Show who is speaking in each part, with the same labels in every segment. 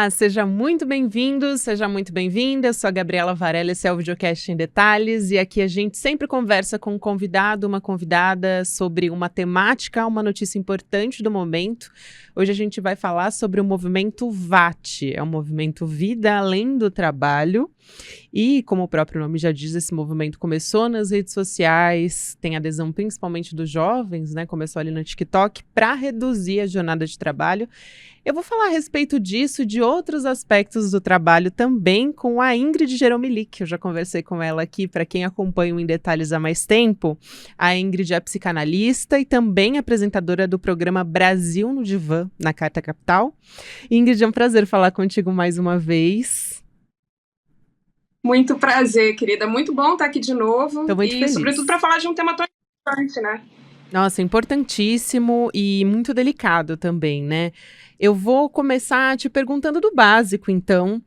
Speaker 1: Olá, seja muito bem-vindo, seja muito bem-vinda. Eu sou a Gabriela Varela, esse é o Videocast em Detalhes e aqui a gente sempre conversa com um convidado, uma convidada sobre uma temática, uma notícia importante do momento. Hoje a gente vai falar sobre o movimento VAT, é um movimento Vida Além do Trabalho. E, como o próprio nome já diz, esse movimento começou nas redes sociais, tem adesão principalmente dos jovens, né? Começou ali no TikTok, para reduzir a jornada de trabalho. Eu vou falar a respeito disso e de outros aspectos do trabalho também com a Ingrid Geromilic, eu já conversei com ela aqui, para quem acompanha o Em Detalhes há mais tempo. A Ingrid é psicanalista e também apresentadora do programa Brasil no Divã, na Carta Capital. Ingrid, é um prazer falar contigo mais uma vez.
Speaker 2: Muito prazer, querida. Muito bom estar aqui de novo.
Speaker 1: Estou muito feliz.
Speaker 2: Sobretudo, para falar de um tema tão importante, né?
Speaker 1: Nossa, importantíssimo e muito delicado também, né? Eu vou começar te perguntando do básico, então,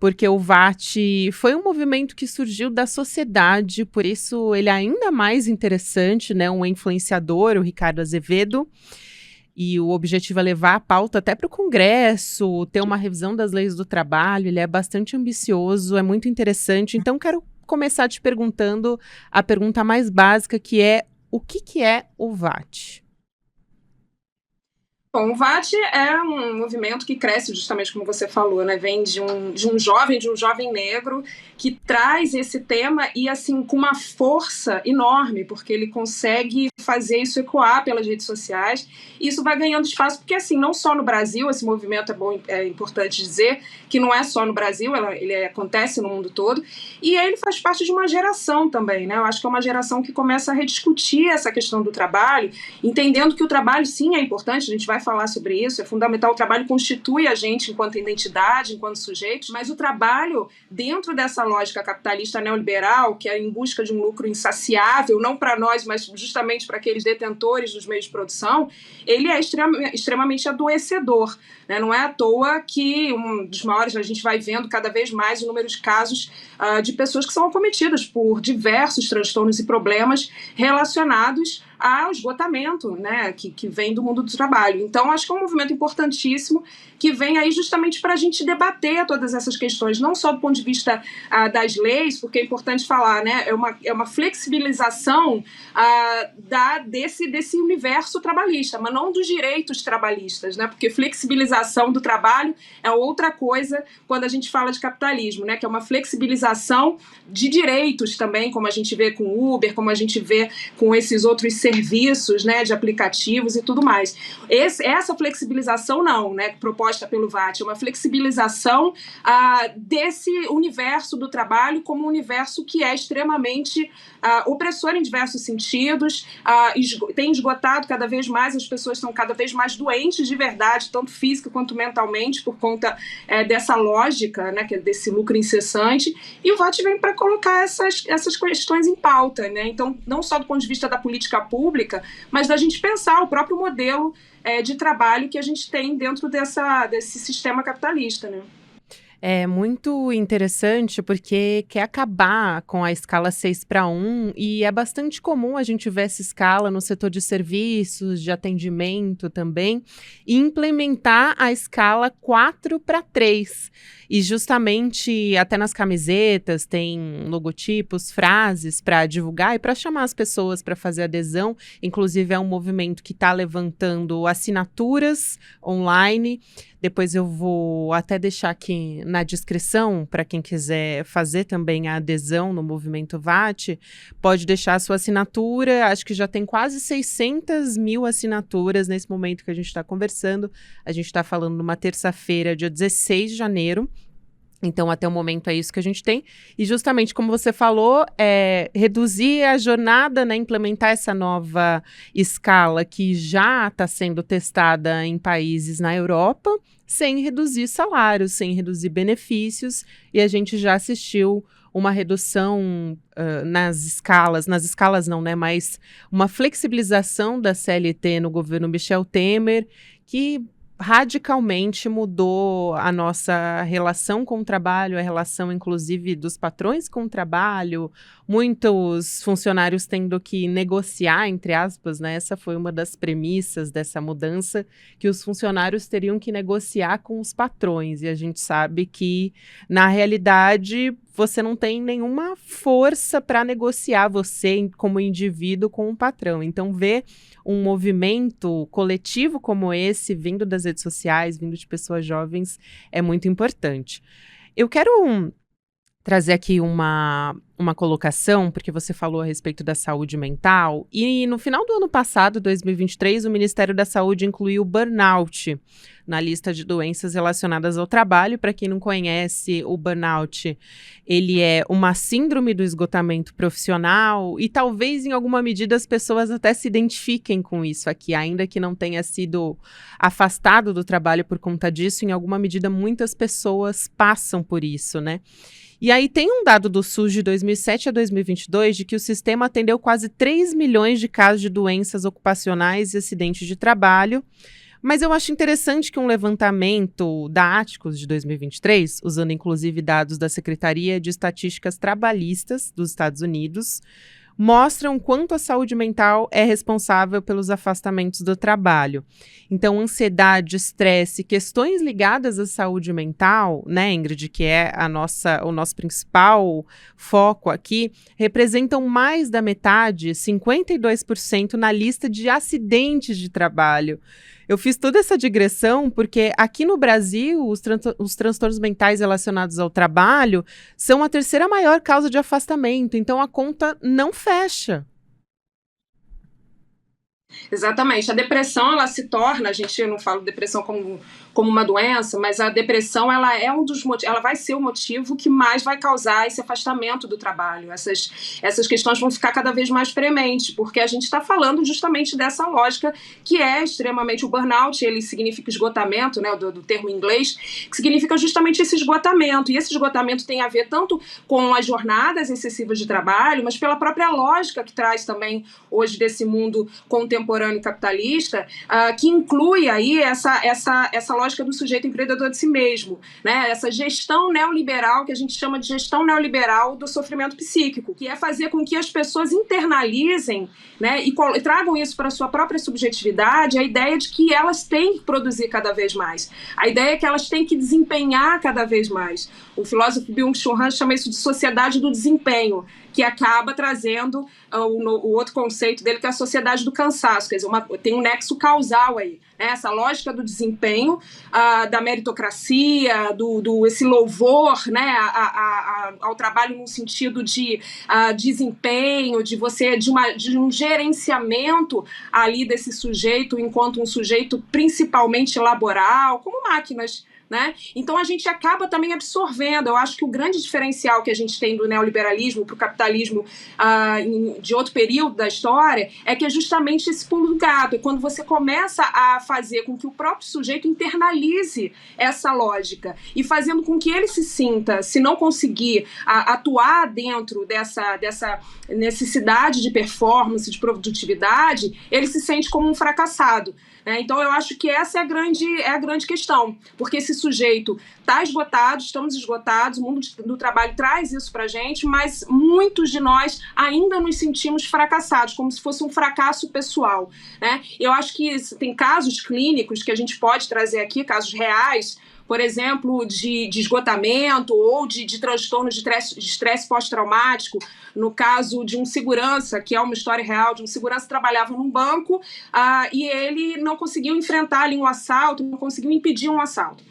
Speaker 1: porque o VAT foi um movimento que surgiu da sociedade, por isso ele é ainda mais interessante, né? Um influenciador, o Ricardo Azevedo, e o objetivo é levar a pauta até para o Congresso, ter uma revisão das leis do trabalho, ele é bastante ambicioso, é muito interessante, então quero começar te perguntando a pergunta mais básica, que é: o que é o VAT?
Speaker 2: Bom, o VAT é um movimento que cresce justamente como você falou, né? Vem de um jovem negro que traz esse tema e assim com uma força enorme, porque ele consegue fazer isso ecoar pelas redes sociais. E isso vai ganhando espaço porque assim, não só no Brasil, esse movimento é importante dizer que não é só no Brasil, ele acontece no mundo todo, e ele faz parte de uma geração também, né? Eu acho que é uma geração que começa a rediscutir essa questão do trabalho, entendendo que o trabalho sim é importante, a gente vai falar sobre isso, é fundamental, o trabalho constitui a gente enquanto identidade, enquanto sujeitos, mas o trabalho, dentro dessa lógica capitalista neoliberal, que é em busca de um lucro insaciável, não para nós, mas justamente para aqueles detentores dos meios de produção, ele é extremamente adoecedor, né? Não é à toa que um dos maiores, a gente vai vendo cada vez mais o número de casos de pessoas que são acometidas por diversos transtornos e problemas relacionados ao esgotamento, né, que vem do mundo do trabalho. Então, acho que é um movimento importantíssimo que vem aí justamente para a gente debater todas essas questões, não só do ponto de vista das leis, porque é importante falar, né, é uma flexibilização desse universo trabalhista, mas não dos direitos trabalhistas, né, porque flexibilização do trabalho é outra coisa quando a gente fala de capitalismo, né, que é uma flexibilização de direitos também, como a gente vê com o Uber, como a gente vê com esses outros serviços, né, de aplicativos e tudo mais. Essa flexibilização não, né, proposta pelo VAT, é uma flexibilização desse universo do trabalho como um universo que é extremamente opressor em diversos sentidos, tem esgotado cada vez mais, as pessoas estão cada vez mais doentes de verdade, tanto física quanto mentalmente, por conta dessa lógica, né, que é desse lucro incessante, e o VAT vem para colocar essas questões em pauta, né? Então, não só do ponto de vista da política pública, mas da gente pensar o próprio modelo de trabalho que a gente tem dentro desse sistema capitalista, né?
Speaker 1: É muito interessante porque quer acabar com a escala 6:1 e é bastante comum a gente ver essa escala no setor de serviços, de atendimento também, e implementar a escala 4:3. E justamente até nas camisetas tem logotipos, frases para divulgar e para chamar as pessoas para fazer adesão. Inclusive é um movimento que está levantando assinaturas online. Depois eu vou até deixar aqui na descrição, para quem quiser fazer também a adesão no movimento VAT, pode deixar a sua assinatura, acho que já tem quase 600 mil assinaturas nesse momento que a gente está conversando. A gente está falando numa terça-feira, dia 16 de janeiro. Então, até o momento é isso que a gente tem. E justamente, como você falou, reduzir a jornada, né, implementar essa nova escala que já está sendo testada em países na Europa, sem reduzir salários, sem reduzir benefícios. E a gente já assistiu uma redução nas escalas não, né, mas uma flexibilização da CLT no governo Michel Temer, que radicalmente mudou a nossa relação com o trabalho, a relação, inclusive, dos patrões com o trabalho, muitos funcionários tendo que negociar, entre aspas, né? Essa foi uma das premissas dessa mudança, que os funcionários teriam que negociar com os patrões, e a gente sabe que, na realidade, você não tem nenhuma força para negociar você como indivíduo com o patrão. Então, ver um movimento coletivo como esse, vindo das redes sociais, vindo de pessoas jovens, é muito importante. Eu quero trazer aqui uma colocação, porque você falou a respeito da saúde mental, e no final do ano passado, 2023, o Ministério da Saúde incluiu o burnout na lista de doenças relacionadas ao trabalho. Para quem não conhece, o burnout, ele é uma síndrome do esgotamento profissional, e talvez em alguma medida as pessoas até se identifiquem com isso aqui, ainda que não tenha sido afastado do trabalho por conta disso, em alguma medida muitas pessoas passam por isso, né? E aí tem um dado do SUS de 2007 a 2022 de que o sistema atendeu quase 3 milhões de casos de doenças ocupacionais e acidentes de trabalho. Mas eu acho interessante que um levantamento da Aticos de 2023, usando inclusive dados da Secretaria de Estatísticas Trabalhistas dos Estados Unidos, mostram quanto a saúde mental é responsável pelos afastamentos do trabalho. Então, ansiedade, estresse, questões ligadas à saúde mental, né, Ingrid, que é o nosso principal foco aqui, representam mais da metade, 52%, na lista de acidentes de trabalho. Eu fiz toda essa digressão porque aqui no Brasil os transtornos mentais relacionados ao trabalho são a terceira maior causa de afastamento, então a conta não fecha.
Speaker 2: Exatamente. A depressão, ela se torna, a gente não fala depressão como uma doença, mas a depressão, ela é um dos motivos, ela vai ser o motivo que mais vai causar esse afastamento do trabalho. Essas questões vão ficar cada vez mais prementes, porque a gente está falando justamente dessa lógica que é extremamente o burnout, ele significa esgotamento, né, do termo em inglês, que significa justamente esse esgotamento. E esse esgotamento tem a ver tanto com as jornadas excessivas de trabalho, mas pela própria lógica que traz também hoje desse mundo contemporâneo capitalista, que inclui aí essa lógica do sujeito empreendedor de si mesmo, né? Essa gestão neoliberal, que a gente chama de gestão neoliberal do sofrimento psíquico, que é fazer com que as pessoas internalizem, né, e tragam isso para a sua própria subjetividade, a ideia de que elas têm que produzir cada vez mais, a ideia é que elas têm que desempenhar cada vez mais. O filósofo Byung-Chul Han chama isso de sociedade do desempenho, que acaba trazendo o outro conceito dele, que é a sociedade do cansaço, quer dizer, tem um nexo causal aí, né? Essa lógica do desempenho, da meritocracia, esse louvor, né, ao trabalho no sentido de desempenho, de um gerenciamento ali desse sujeito enquanto um sujeito principalmente laboral, como máquinas, né? Então a gente acaba também absorvendo. Eu acho que o grande diferencial que a gente tem do neoliberalismo para o capitalismo de outro período da história é que é justamente esse pulo do gato, é quando você começa a fazer com que o próprio sujeito internalize essa lógica e fazendo com que ele se sinta, se não conseguir atuar dentro dessa necessidade de performance, de produtividade, ele se sente como um fracassado. Então eu acho que essa é a grande questão, porque esse sujeito está esgotado, estamos esgotados, o mundo do trabalho traz isso para a gente, mas muitos de nós ainda nos sentimos fracassados, como se fosse um fracasso pessoal, né? Eu acho que tem casos clínicos que a gente pode trazer aqui, casos reais, por exemplo, de esgotamento ou de transtorno de estresse pós-traumático. No caso de um segurança, que é uma história real, de um segurança que trabalhava num banco e ele não conseguiu enfrentar ali um assalto, não conseguiu impedir um assalto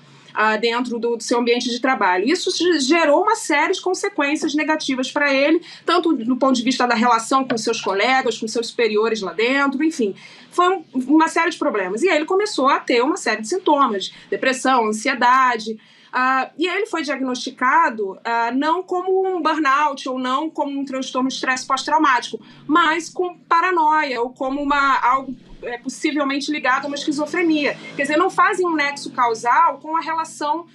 Speaker 2: dentro do seu ambiente de trabalho. Isso gerou uma série de consequências negativas para ele, tanto do ponto de vista da relação com seus colegas, com seus superiores lá dentro, enfim. Foi uma série de problemas. E aí ele começou a ter uma série de sintomas, depressão, ansiedade. E ele foi diagnosticado não como um burnout ou não como um transtorno de estresse pós-traumático, mas com paranoia ou como algo possivelmente ligado a uma esquizofrenia. Quer dizer, não fazem um nexo causal com a relação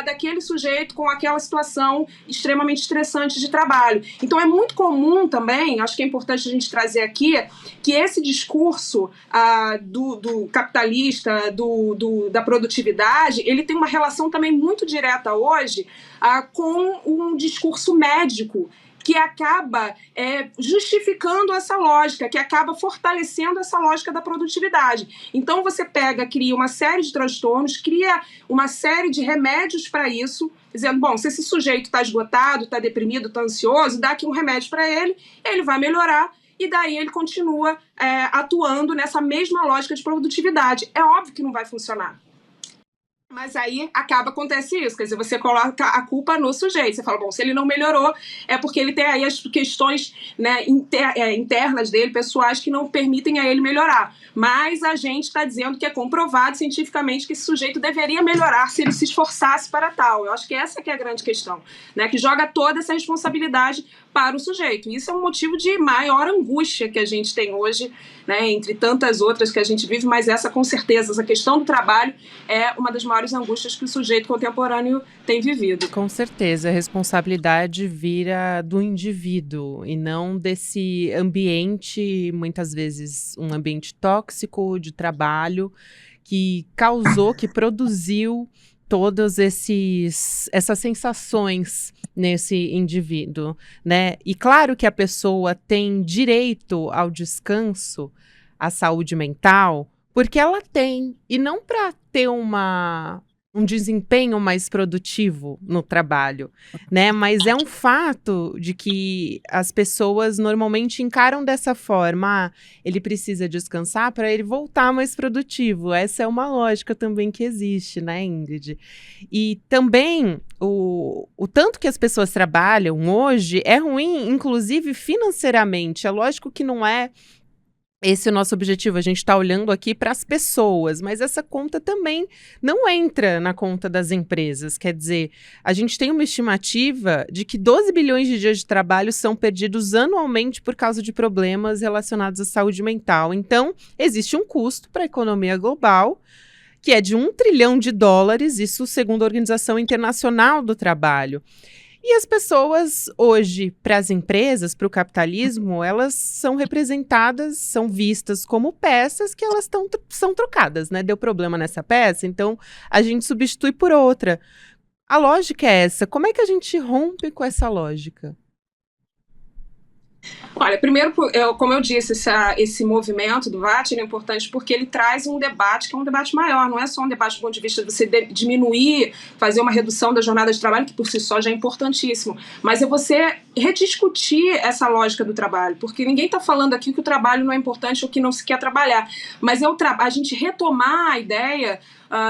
Speaker 2: daquele sujeito com aquela situação extremamente estressante de trabalho. Então é muito comum também, acho que é importante a gente trazer aqui, que esse discurso do capitalista, da produtividade, ele tem uma relação também muito direta hoje com um discurso médico, que acaba justificando essa lógica, que acaba fortalecendo essa lógica da produtividade. Então você cria uma série de transtornos, cria uma série de remédios para isso, dizendo, bom, se esse sujeito está esgotado, está deprimido, está ansioso, dá aqui um remédio para ele, ele vai melhorar, e daí ele continua atuando nessa mesma lógica de produtividade. É óbvio que não vai funcionar. Mas aí acontece isso, quer dizer, você coloca a culpa no sujeito. Você fala, bom, se ele não melhorou, é porque ele tem aí as questões, né, internas dele, pessoais, que não permitem a ele melhorar. Mas a gente está dizendo que é comprovado cientificamente que esse sujeito deveria melhorar se ele se esforçasse para tal. Eu acho que essa que é a grande questão, né, que joga toda essa responsabilidade para o sujeito. Isso é um motivo de maior angústia que a gente tem hoje, né, entre tantas outras que a gente vive, mas essa, com certeza, essa questão do trabalho é uma das maiores angústias que o sujeito contemporâneo tem vivido.
Speaker 1: Com certeza, a responsabilidade vira do indivíduo e não desse ambiente, muitas vezes um ambiente tóxico de trabalho, que causou, que produziu todas essas sensações nesse indivíduo, né? E claro que a pessoa tem direito ao descanso, à saúde mental, porque ela tem, e não para ter um desempenho mais produtivo no trabalho, né? Mas é um fato de que as pessoas normalmente encaram dessa forma, ele precisa descansar para ele voltar mais produtivo. Essa é uma lógica também que existe, né, Ingrid? E também o tanto que as pessoas trabalham hoje é ruim, inclusive financeiramente. É lógico que não é esse é o nosso objetivo, a gente está olhando aqui para as pessoas, mas essa conta também não entra na conta das empresas. Quer dizer, a gente tem uma estimativa de que 12 bilhões de dias de trabalho são perdidos anualmente por causa de problemas relacionados à saúde mental. Então, existe um custo para a economia global, que é de US$ 1 trilhão, isso segundo a Organização Internacional do Trabalho. E as pessoas hoje, para as empresas, para o capitalismo, elas são representadas, são vistas como peças que elas são trocadas, né? Deu problema nessa peça, então a gente substitui por outra. A lógica é essa. Como é que a gente rompe com essa lógica?
Speaker 2: Olha, primeiro, como eu disse, esse movimento do VAT é importante porque ele traz um debate que é um debate maior, não é só um debate do ponto de vista de você diminuir, fazer uma redução da jornada de trabalho, que por si só já é importantíssimo, mas é você rediscutir essa lógica do trabalho, porque ninguém está falando aqui que o trabalho não é importante ou que não se quer trabalhar, mas a gente retomar a ideia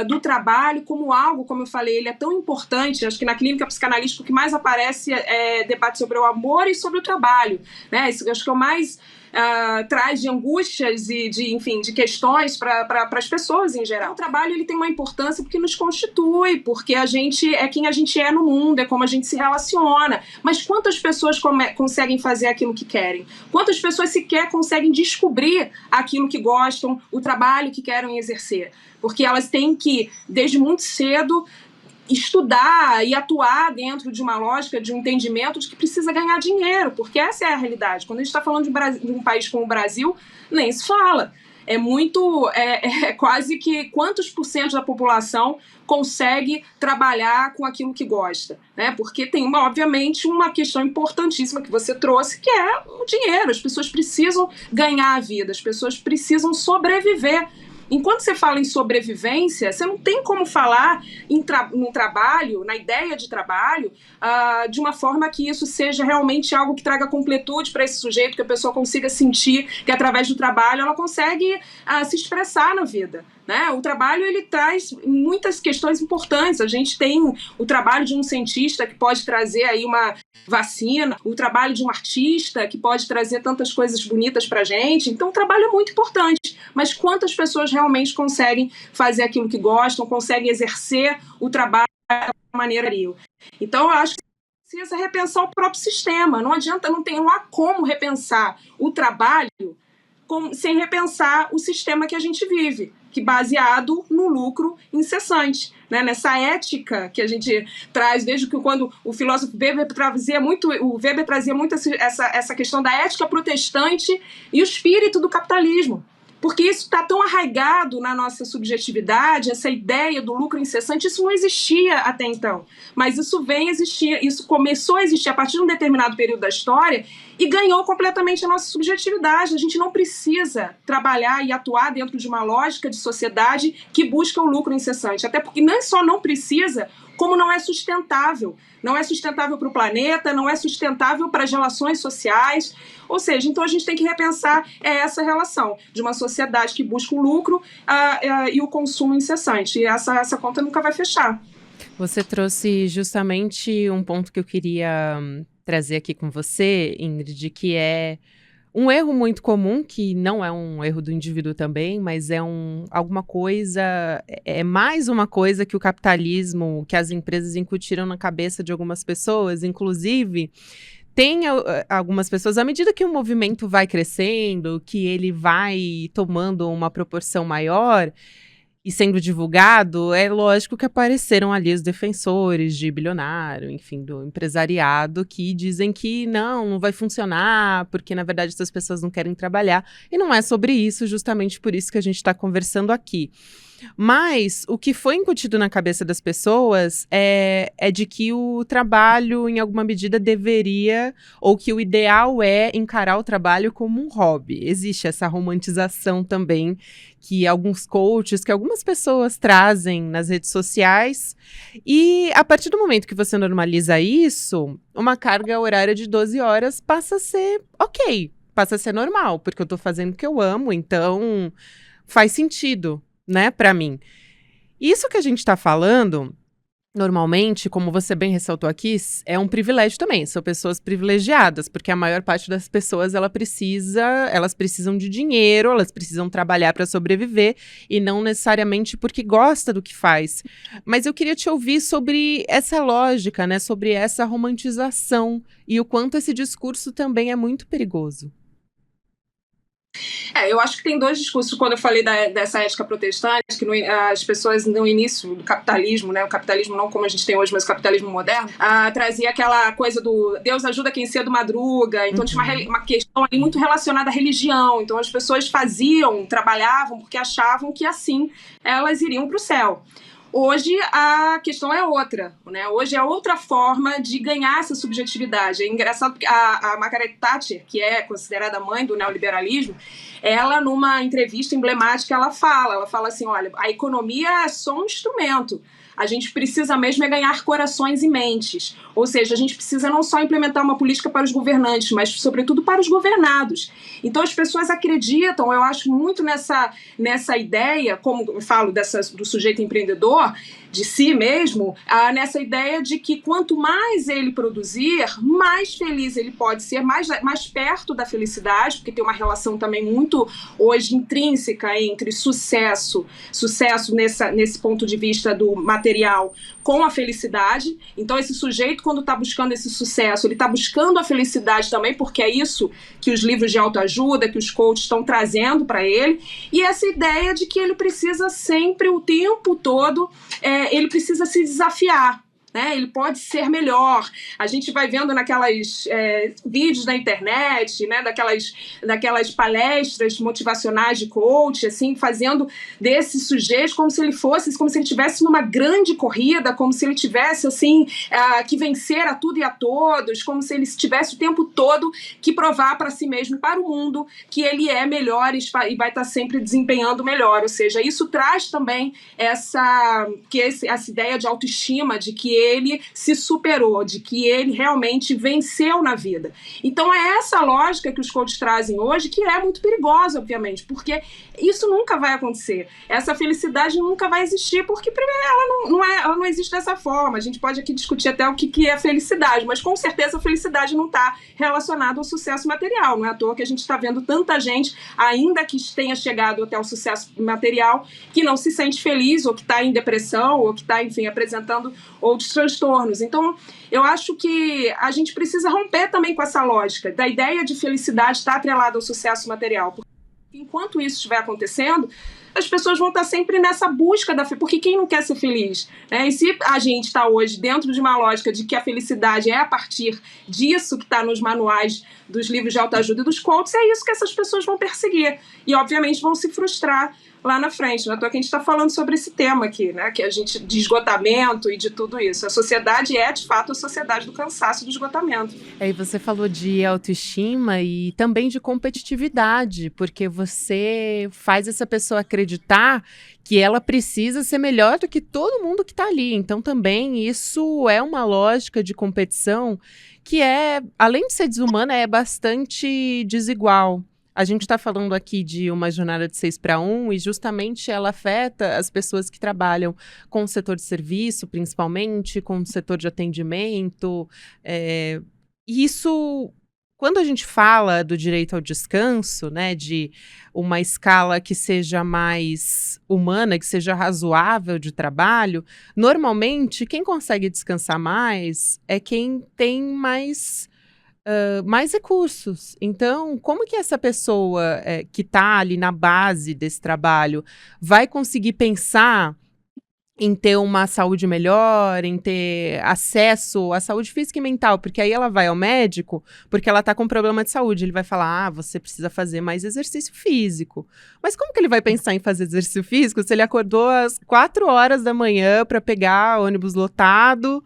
Speaker 2: do trabalho como algo, como eu falei, ele é tão importante. Acho que na clínica psicanalítica o que mais aparece é debate sobre o amor e sobre o trabalho, né? Isso acho que é o mais traz de angústias e de questões para as pessoas em geral. O trabalho ele tem uma importância porque nos constitui, porque a gente é quem a gente é no mundo, é como a gente se relaciona. Mas quantas pessoas conseguem fazer aquilo que querem? Quantas pessoas sequer conseguem descobrir aquilo que gostam, o trabalho que querem exercer? Porque elas têm que, desde muito cedo, estudar e atuar dentro de uma lógica, de um entendimento de que precisa ganhar dinheiro, porque essa é a realidade. Quando a gente está falando de um país como o Brasil, nem se fala. É quase que quantos por cento da população consegue trabalhar com aquilo que gosta, né? Porque tem, obviamente, uma questão importantíssima que você trouxe, que é o dinheiro. As pessoas precisam ganhar a vida, as pessoas precisam sobreviver. Enquanto você fala em sobrevivência, você não tem como falar no trabalho, na ideia de trabalho, de uma forma que isso seja realmente algo que traga completude para esse sujeito, que a pessoa consiga sentir que através do trabalho ela consegue se expressar na vida, né? O trabalho ele traz muitas questões importantes. A gente tem o trabalho de um cientista que pode trazer aí uma vacina, o trabalho de um artista que pode trazer tantas coisas bonitas para a gente. Então o trabalho é muito importante, mas quantas pessoas realmente conseguem fazer aquilo que gostam, conseguem exercer o trabalho da maneira que eu. Então eu acho que precisa repensar o próprio sistema. Não adianta, não há como repensar o trabalho sem repensar o sistema que a gente vive, que baseado no lucro incessante, né? Nessa ética que a gente traz, desde que quando o filósofo Weber trazia muito essa questão da ética protestante e o espírito do capitalismo. Porque isso está tão arraigado na nossa subjetividade, essa ideia do lucro incessante, isso não existia até então. Mas isso vem existir, isso começou a existir a partir de um determinado período da história e ganhou completamente a nossa subjetividade. A gente não precisa trabalhar e atuar dentro de uma lógica de sociedade que busca o lucro incessante. Até porque não só não precisa, como não é sustentável. Não é sustentável para o planeta, não é sustentável para as relações sociais. Ou seja, então a gente tem que repensar essa relação de uma sociedade que busca o lucro e o consumo incessante. E essa conta nunca vai fechar.
Speaker 1: Você trouxe justamente um ponto que eu queria trazer aqui com você, Ingrid, que é um erro muito comum, que não é um erro do indivíduo também, mas é alguma coisa, é mais uma coisa que o capitalismo, que as empresas incutiram na cabeça de algumas pessoas, inclusive. Tem algumas pessoas, à medida que o movimento vai crescendo, que ele vai tomando uma proporção maior e sendo divulgado, é lógico que apareceram ali os defensores de bilionário, enfim, do empresariado, que dizem que não vai funcionar, porque na verdade essas pessoas não querem trabalhar. E não é sobre isso, justamente por isso que a gente está conversando aqui. Mas o que foi incutido na cabeça das pessoas é de que o trabalho, em alguma medida, deveria, ou que o ideal é encarar o trabalho como um hobby. Existe essa romantização também que alguns coaches, que algumas pessoas trazem nas redes sociais. E a partir do momento que você normaliza isso, uma carga horária de 12 horas passa a ser ok, passa a ser normal, porque eu tô fazendo o que eu amo, então faz sentido, né, para mim. Isso que a gente está falando, normalmente, como você bem ressaltou aqui, é um privilégio também. São pessoas privilegiadas, porque a maior parte das pessoas, elas precisam de dinheiro, elas precisam trabalhar para sobreviver, e não necessariamente porque gosta do que faz. Mas eu queria te ouvir sobre essa lógica, né, sobre essa romantização, e o quanto esse discurso também é muito perigoso.
Speaker 2: Eu acho que tem dois discursos quando eu falei dessa ética protestante, que as pessoas no início do capitalismo, né, o capitalismo não como a gente tem hoje, mas o capitalismo moderno, trazia aquela coisa do Deus ajuda quem cedo madruga, então tinha uma questão ali muito relacionada à religião, então as pessoas trabalhavam porque achavam que assim elas iriam para o céu. Hoje a questão é outra, né? Hoje é outra forma de ganhar essa subjetividade. É engraçado porque a Margaret Thatcher, que é considerada a mãe do neoliberalismo, ela, numa entrevista emblemática, ela fala assim, olha, a economia é só um instrumento. A gente precisa mesmo ganhar corações e mentes. Ou seja, a gente precisa não só implementar uma política para os governantes, mas, sobretudo, para os governados. Então, as pessoas acreditam, eu acho, muito nessa ideia, como eu falo do sujeito empreendedor, de si mesmo, nessa ideia de que quanto mais ele produzir, mais feliz ele pode ser, mais perto da felicidade, porque tem uma relação também muito, hoje, intrínseca entre sucesso nesse ponto de vista do material com a felicidade. Então, esse sujeito, quando está buscando esse sucesso, ele está buscando a felicidade também, porque é isso que os livros de autoajuda, que os coaches estão trazendo para ele, e essa ideia de que ele precisa sempre, o tempo todo, ele precisa se desafiar. Né? Ele pode ser melhor. A gente vai vendo naquelas vídeos na internet, né? daquelas palestras motivacionais de coach, assim, fazendo desse sujeito como se ele estivesse numa grande corrida, como se ele tivesse assim, que vencer a tudo e a todos, como se ele tivesse o tempo todo que provar para si mesmo e para o mundo que ele é melhor e vai estar sempre desempenhando melhor. Ou seja, isso traz também essa ideia de autoestima, de que ele se superou, de que ele realmente venceu na vida. Então é essa lógica que os coaches trazem hoje, que é muito perigosa, obviamente, porque isso nunca vai acontecer. Essa felicidade nunca vai existir, porque primeiro ela não existe dessa forma. A gente pode aqui discutir até o que é felicidade, mas com certeza a felicidade não está relacionada ao sucesso material. Não é à toa que a gente está vendo tanta gente, ainda que tenha chegado até o sucesso material, que não se sente feliz, ou que está em depressão, ou que está, enfim, apresentando outros transtornos. Então, eu acho que a gente precisa romper também com essa lógica da ideia de felicidade estar atrelada ao sucesso material. Enquanto isso estiver acontecendo, as pessoas vão estar sempre nessa busca porque quem não quer ser feliz? Né? E se a gente está hoje dentro de uma lógica de que a felicidade é a partir disso que está nos manuais dos livros de autoajuda e dos coaches, é isso que essas pessoas vão perseguir. E, obviamente, vão se frustrar lá na frente. Não é à toa que a gente está falando sobre esse tema aqui, né? Que a gente, de esgotamento e de tudo isso. A sociedade é, de fato, a sociedade do cansaço e do esgotamento.
Speaker 1: Aí você falou de autoestima e também de competitividade, porque você faz essa pessoa acreditar que ela precisa ser melhor do que todo mundo que está ali. Então, também, isso é uma lógica de competição que é, além de ser desumana, é bastante desigual. A gente está falando aqui de uma jornada de 6 para 1 e justamente ela afeta as pessoas que trabalham com o setor de serviço, principalmente, com o setor de atendimento. Isso, quando a gente fala do direito ao descanso, né, de uma escala que seja mais humana, que seja razoável de trabalho, normalmente quem consegue descansar mais é quem tem mais recursos. Então, como que essa pessoa que está ali na base desse trabalho vai conseguir pensar em ter uma saúde melhor, em ter acesso à saúde física e mental? Porque aí ela vai ao médico porque ela está com problema de saúde. Ele vai falar, você precisa fazer mais exercício físico. Mas como que ele vai pensar em fazer exercício físico se ele acordou às 4 horas da manhã para pegar ônibus lotado?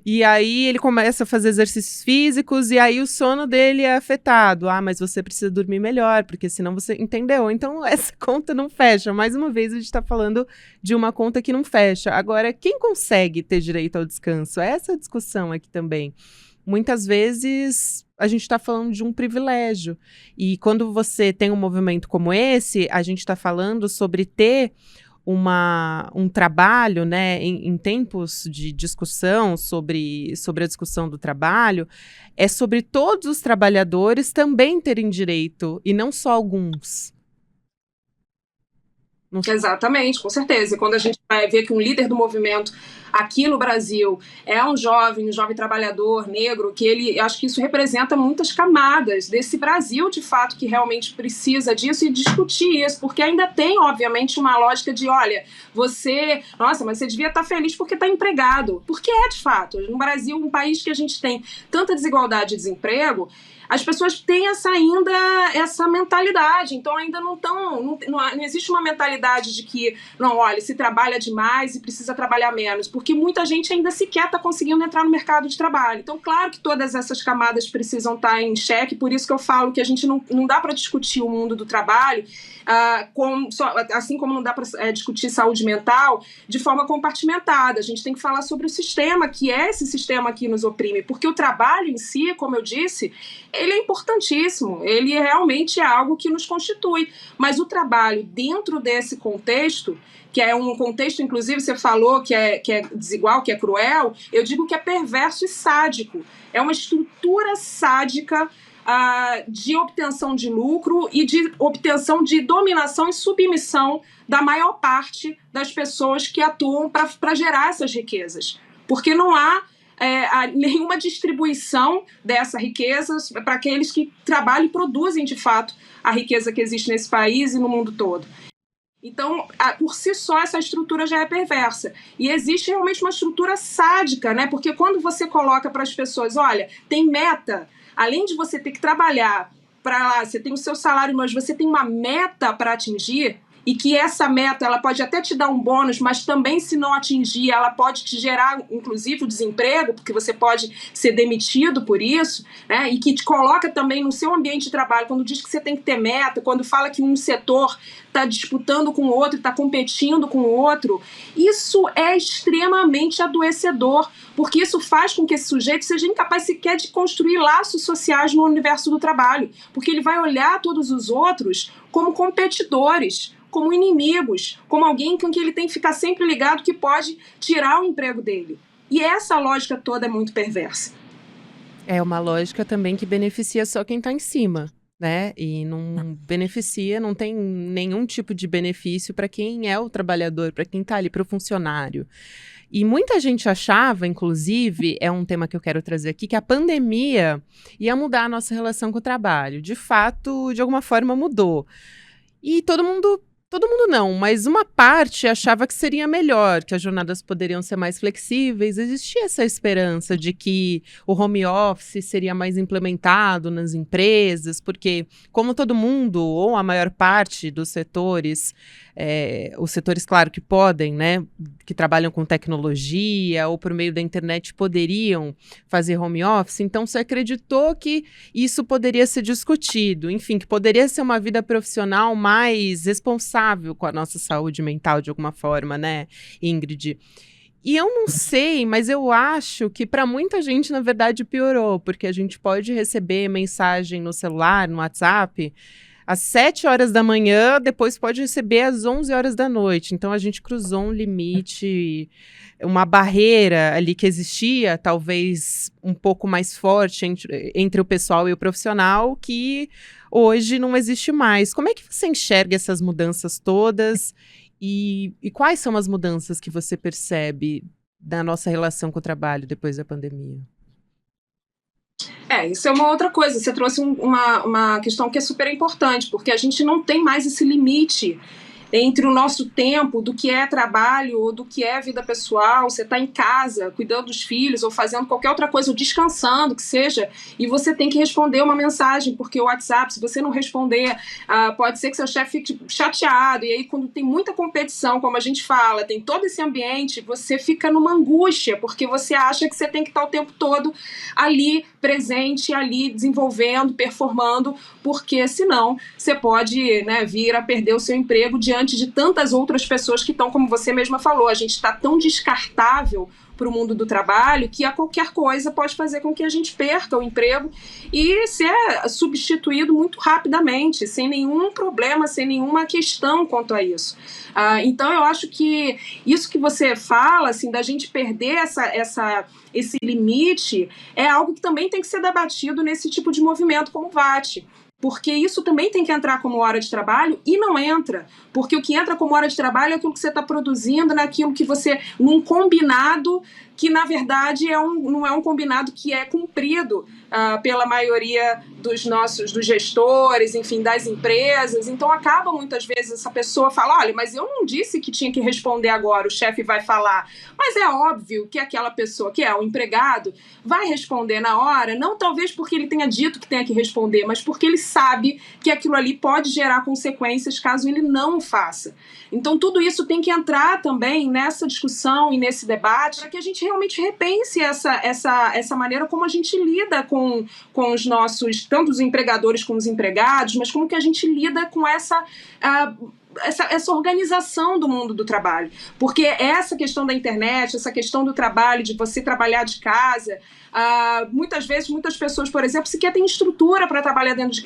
Speaker 1: E aí ele começa a fazer exercícios físicos e aí o sono dele é afetado. Mas você precisa dormir melhor, porque senão você... Entendeu? Então essa conta não fecha. Mais uma vez a gente está falando de uma conta que não fecha. Agora, quem consegue ter direito ao descanso? Essa é a discussão aqui também. Muitas vezes a gente está falando de um privilégio. E quando você tem um movimento como esse, a gente está falando sobre ter um trabalho, né, em tempos de discussão sobre a discussão do trabalho, é sobre todos os trabalhadores também terem direito, e não só alguns.
Speaker 2: Exatamente, com certeza. E quando a gente vai ver que um líder do movimento aqui no Brasil é um jovem trabalhador negro, acho que isso representa muitas camadas desse Brasil, de fato, que realmente precisa disso e discutir isso, porque ainda tem, obviamente, uma lógica de, olha, mas você devia estar feliz porque está empregado. Porque de fato, no Brasil, um país que a gente tem tanta desigualdade e desemprego, as pessoas têm essa mentalidade, então ainda não existe uma mentalidade de que, não, olha, se trabalha demais e precisa trabalhar menos, porque muita gente ainda sequer está conseguindo entrar no mercado de trabalho. Então, claro que todas essas camadas precisam estar em xeque, por isso que eu falo que a gente não dá para discutir o mundo do trabalho, assim como não dá para discutir saúde mental de forma compartimentada. A gente tem que falar sobre o sistema, que é esse sistema que nos oprime, porque o trabalho em si, como eu disse, ele é importantíssimo, ele realmente é algo que nos constitui, mas o trabalho dentro desse contexto, que é um contexto, inclusive, você falou que é desigual, que é cruel, eu digo que é perverso e sádico, é uma estrutura sádica de obtenção de lucro e de obtenção de dominação e submissão da maior parte das pessoas que atuam para gerar essas riquezas, porque não há nenhuma distribuição dessa riqueza para aqueles que trabalham e produzem, de fato, a riqueza que existe nesse país e no mundo todo. Então, por si só, essa estrutura já é perversa. E existe realmente uma estrutura sádica, né? Porque quando você coloca para as pessoas, olha, tem meta, além de você ter que trabalhar você tem o seu salário, mas você tem uma meta para atingir, e que essa meta ela pode até te dar um bônus, mas também, se não atingir, ela pode te gerar, inclusive, o desemprego, porque você pode ser demitido por isso, né? E que te coloca também no seu ambiente de trabalho, quando diz que você tem que ter meta, quando fala que um setor está disputando com o outro, está competindo com o outro, isso é extremamente adoecedor, porque isso faz com que esse sujeito seja incapaz sequer de construir laços sociais no universo do trabalho, porque ele vai olhar todos os outros como competidores, como inimigos, como alguém com quem ele tem que ficar sempre ligado que pode tirar o emprego dele. E essa lógica toda é muito perversa.
Speaker 1: É uma lógica também que beneficia só quem está em cima, né? E não beneficia, não tem nenhum tipo de benefício para quem é o trabalhador, para quem está ali, para o funcionário. E muita gente achava, inclusive, é um tema que eu quero trazer aqui, que a pandemia ia mudar a nossa relação com o trabalho. De fato, de alguma forma mudou. E todo mundo não, mas uma parte achava que seria melhor, que as jornadas poderiam ser mais flexíveis. Existia essa esperança de que o home office seria mais implementado nas empresas, porque como todo mundo, ou a maior parte dos setores, os setores, claro, que podem, né, que trabalham com tecnologia ou por meio da internet poderiam fazer home office, então se acreditou que isso poderia ser discutido, enfim, que poderia ser uma vida profissional mais responsável com a nossa saúde mental de alguma forma, né, Ingrid? E eu não sei, mas eu acho que para muita gente, na verdade, piorou, porque a gente pode receber mensagem no celular, no WhatsApp, às 7 horas da manhã, depois pode receber às 11 horas da noite. Então, a gente cruzou um limite, uma barreira ali que existia, talvez um pouco mais forte entre o pessoal e o profissional, que hoje não existe mais. Como é que você enxerga essas mudanças todas? E quais são as mudanças que você percebe da nossa relação com o trabalho depois da pandemia?
Speaker 2: Isso é uma outra coisa. Você trouxe uma questão que é super importante, porque a gente não tem mais esse limite entre o nosso tempo do que é trabalho ou do que é vida pessoal. Você está em casa, cuidando dos filhos ou fazendo qualquer outra coisa, ou descansando, que seja, e você tem que responder uma mensagem, porque o WhatsApp, se você não responder, pode ser que seu chefe fique chateado, e aí quando tem muita competição, como a gente fala, tem todo esse ambiente, você fica numa angústia, porque você acha que você tem que estar o tempo todo ali, presente, ali, desenvolvendo, performando, porque senão você pode, né, vir a perder o seu emprego diante de tantas outras pessoas que estão, como você mesma falou, a gente está tão descartável para o mundo do trabalho que a qualquer coisa pode fazer com que a gente perca o emprego e ser substituído muito rapidamente, sem nenhum problema, sem nenhuma questão quanto a isso. Então eu acho que isso que você fala, assim, da gente perder esse limite, é algo que também tem que ser debatido nesse tipo de movimento como o VAT. Porque isso também tem que entrar como hora de trabalho e não entra. Porque o que entra como hora de trabalho é aquilo que você está produzindo, naquilo que você, num combinado que, na verdade, não é um combinado que é cumprido pela maioria dos gestores, enfim, das empresas. Então, acaba muitas vezes essa pessoa fala, olha, mas eu não disse que tinha que responder agora, o chefe vai falar. Mas é óbvio que aquela pessoa, que é o empregado, vai responder na hora, não talvez porque ele tenha dito que tenha que responder, mas porque ele sabe que aquilo ali pode gerar consequências caso ele não faça. Então, tudo isso tem que entrar também nessa discussão e nesse debate para que a gente realmente repense essa maneira como a gente lida com os nossos, tanto os empregadores como os empregados, mas como que a gente lida com essa organização do mundo do trabalho. Porque essa questão da internet, essa questão do trabalho, de você trabalhar de casa, muitas vezes, muitas pessoas, por exemplo, sequer têm estrutura para trabalhar dentro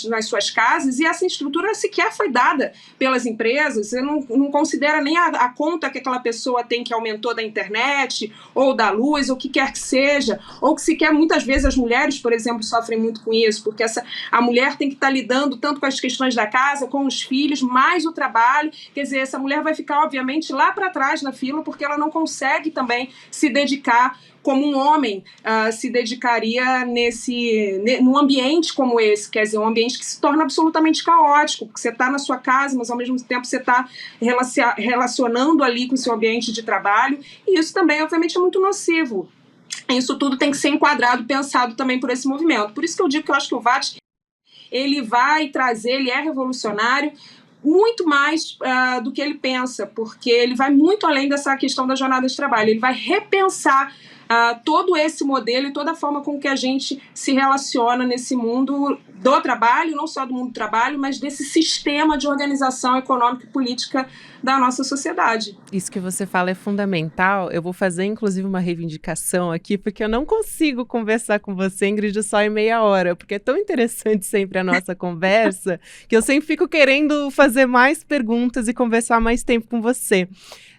Speaker 2: nas suas casas, e essa estrutura sequer foi dada pelas empresas. Você não considera nem a conta que aquela pessoa tem que aumentou da internet, ou da luz, ou o que quer que seja, ou que sequer muitas vezes as mulheres, por exemplo, sofrem muito com isso, porque a mulher tem que estar lidando tanto com as questões da casa, com os filhos, mais o trabalho. Quer dizer, essa mulher vai ficar, obviamente, lá para trás na fila, porque ela não consegue também se dedicar como um homem se dedicaria num ambiente como esse, quer dizer, um ambiente que se torna absolutamente caótico, porque você está na sua casa, mas ao mesmo tempo você está relacionando ali com o seu ambiente de trabalho, e isso também, obviamente, é muito nocivo. Isso tudo tem que ser enquadrado, pensado também por esse movimento. Por isso que eu digo que eu acho que o VAT, ele vai trazer, ele é revolucionário, muito mais do que ele pensa, porque ele vai muito além dessa questão da jornada de trabalho, ele vai repensar todo esse modelo e toda a forma com que a gente se relaciona nesse mundo do trabalho, não só do mundo do trabalho, mas desse sistema de organização econômica e política da nossa sociedade.
Speaker 1: Isso que você fala é fundamental. Eu vou fazer, inclusive, uma reivindicação aqui, porque eu não consigo conversar com você, Ingrid, só em meia hora, porque é tão interessante sempre a nossa conversa, que eu sempre fico querendo fazer mais perguntas e conversar mais tempo com você.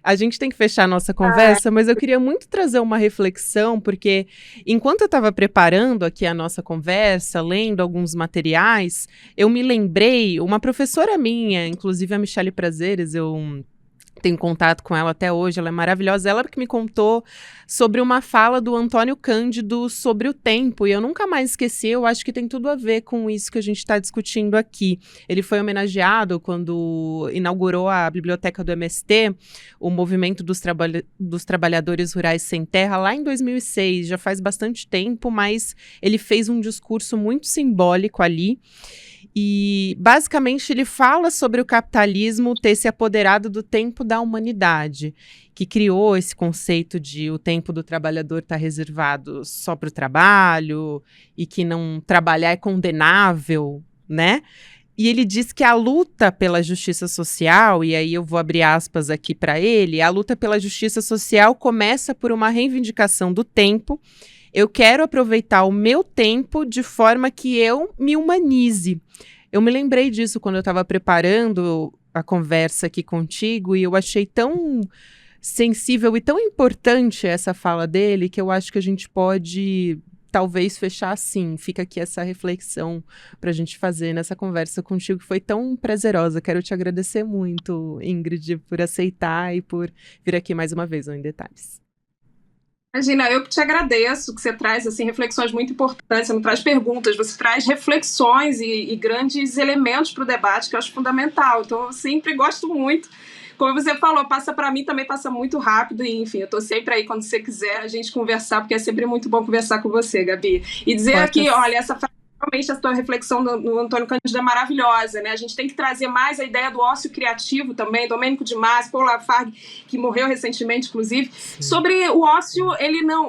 Speaker 1: A gente tem que fechar a nossa conversa, mas eu queria muito trazer uma reflexão, porque enquanto eu estava preparando aqui a nossa conversa, lendo alguns materiais, eu me lembrei, uma professora minha, inclusive a Michele Prazeres, eu tenho contato com ela até hoje, ela é maravilhosa. Ela que me contou sobre uma fala do Antônio Cândido sobre o tempo, e eu nunca mais esqueci, eu acho que tem tudo a ver com isso que a gente está discutindo aqui. Ele foi homenageado quando inaugurou a Biblioteca do MST, o Movimento dos Trabalhadores Rurais Sem Terra, lá em 2006, já faz bastante tempo, mas ele fez um discurso muito simbólico ali. E, basicamente, ele fala sobre o capitalismo ter se apoderado do tempo da humanidade, que criou esse conceito de o tempo do trabalhador estar reservado só para o trabalho e que não trabalhar é condenável, né? E ele diz que a luta pela justiça social, e aí eu vou abrir aspas aqui para ele, a luta pela justiça social começa por uma reivindicação do tempo. Eu quero aproveitar o meu tempo de forma que eu me humanize. Eu me lembrei disso quando eu estava preparando a conversa aqui contigo e eu achei tão sensível e tão importante essa fala dele que eu acho que a gente pode talvez fechar assim. Fica aqui essa reflexão para a gente fazer nessa conversa contigo que foi tão prazerosa. Quero te agradecer muito, Ingrid, por aceitar e por vir aqui mais uma vez Em Detalhes.
Speaker 2: Imagina, eu que te agradeço, que você traz assim, reflexões muito importantes, você não traz perguntas, você traz reflexões e grandes elementos para o debate, que eu acho fundamental. Então, eu sempre gosto muito. Como você falou, passa para mim, também passa muito rápido. E, enfim, eu estou sempre aí quando você quiser a gente conversar, porque é sempre muito bom conversar com você, Gabi. E dizer aqui, olha, realmente a tua reflexão do Antônio Cândido é maravilhosa, né? A gente tem que trazer mais a ideia do ócio criativo também, Domênico de Masi, Paul Lafargue, que morreu recentemente, inclusive, sobre o ócio,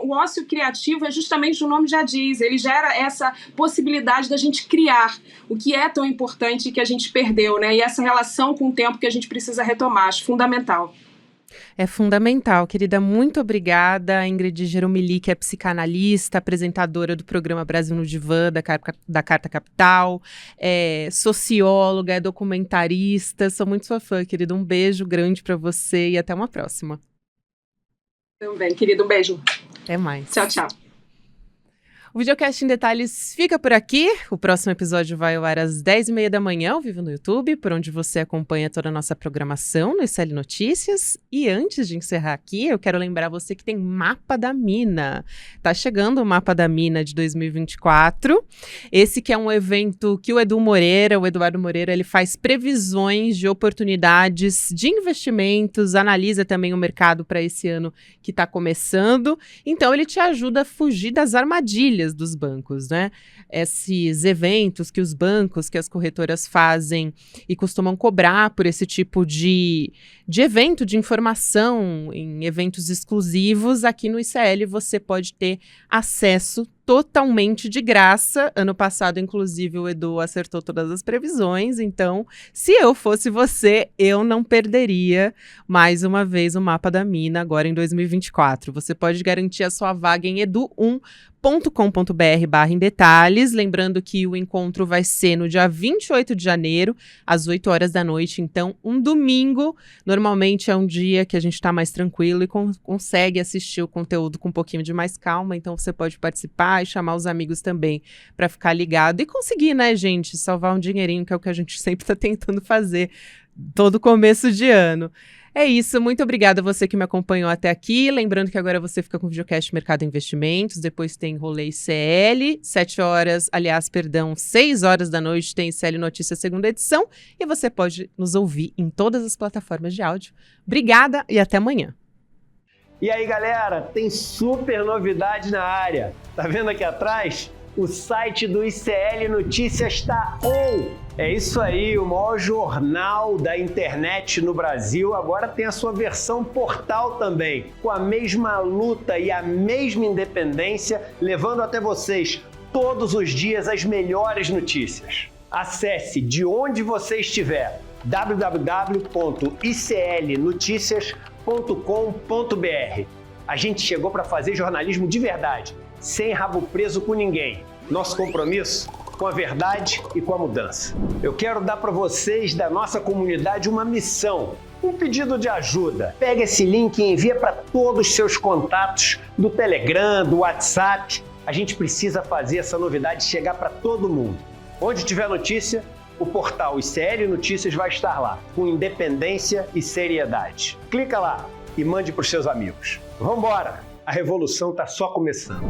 Speaker 2: o ócio criativo é justamente, o nome já diz, ele gera essa possibilidade da gente criar o que é tão importante que a gente perdeu, né? E essa relação com o tempo que a gente precisa retomar, acho fundamental.
Speaker 1: É fundamental, querida. Muito obrigada, Ingrid Geromili, que é psicanalista, apresentadora do programa Brasil no Divã, da Carta Capital, é socióloga, é documentarista. Sou muito sua fã, querida. Um beijo grande para você e até uma próxima.
Speaker 2: Também, querido. Um beijo.
Speaker 1: Até mais.
Speaker 2: Tchau, tchau.
Speaker 1: O Videocast em Detalhes fica por aqui. O próximo episódio vai ao ar às 10h30 da manhã, ao vivo no YouTube, por onde você acompanha toda a nossa programação no ICL Notícias. E antes de encerrar aqui, eu quero lembrar você que tem Mapa da Mina. Tá chegando o Mapa da Mina de 2024. Esse que é um evento que o Eduardo Moreira, ele faz previsões de oportunidades de investimentos, analisa também o mercado para esse ano que está começando. Então, ele te ajuda a fugir das armadilhas dos bancos, né? Esses eventos que os bancos, que as corretoras fazem e costumam cobrar por esse tipo de evento, de informação, em eventos exclusivos, aqui no ICL você pode ter acesso totalmente de graça. Ano passado, inclusive, o Edu acertou todas as previsões, então, se eu fosse você, eu não perderia mais uma vez o Mapa da Mina agora em 2024. Você pode garantir a sua vaga em edu1.com.br/em detalhes, lembrando que o encontro vai ser no dia 28 de janeiro, às 8 horas da noite, então, um domingo. Normalmente é um dia que a gente está mais tranquilo e consegue assistir o conteúdo com um pouquinho de mais calma, então você pode participar e chamar os amigos também para ficar ligado e conseguir, né, gente, salvar um dinheirinho, que é o que a gente sempre está tentando fazer todo começo de ano. É isso, muito obrigada a você que me acompanhou até aqui. Lembrando que agora você fica com o Videocast Mercado e Investimentos, depois tem Rolê ICL, 6 horas da noite tem ICL Notícias segunda edição, e você pode nos ouvir em todas as plataformas de áudio. Obrigada e até amanhã.
Speaker 3: E aí, galera, tem super novidade na área. Tá vendo aqui atrás? O site do ICL Notícias está on! É isso aí, o maior jornal da internet no Brasil agora tem a sua versão portal também, com a mesma luta e a mesma independência, levando até vocês todos os dias as melhores notícias. Acesse de onde você estiver, www.iclnoticias.com.br. A gente chegou para fazer jornalismo de verdade, sem rabo preso com ninguém. Nosso compromisso com a verdade e com a mudança. Eu quero dar para vocês da nossa comunidade uma missão, um pedido de ajuda. Pega esse link e envia para todos os seus contatos do Telegram, do WhatsApp. A gente precisa fazer essa novidade chegar para todo mundo. Onde tiver notícia, o portal ICL Notícias vai estar lá, com independência e seriedade. Clica lá e mande para os seus amigos. Vambora! A revolução está só começando.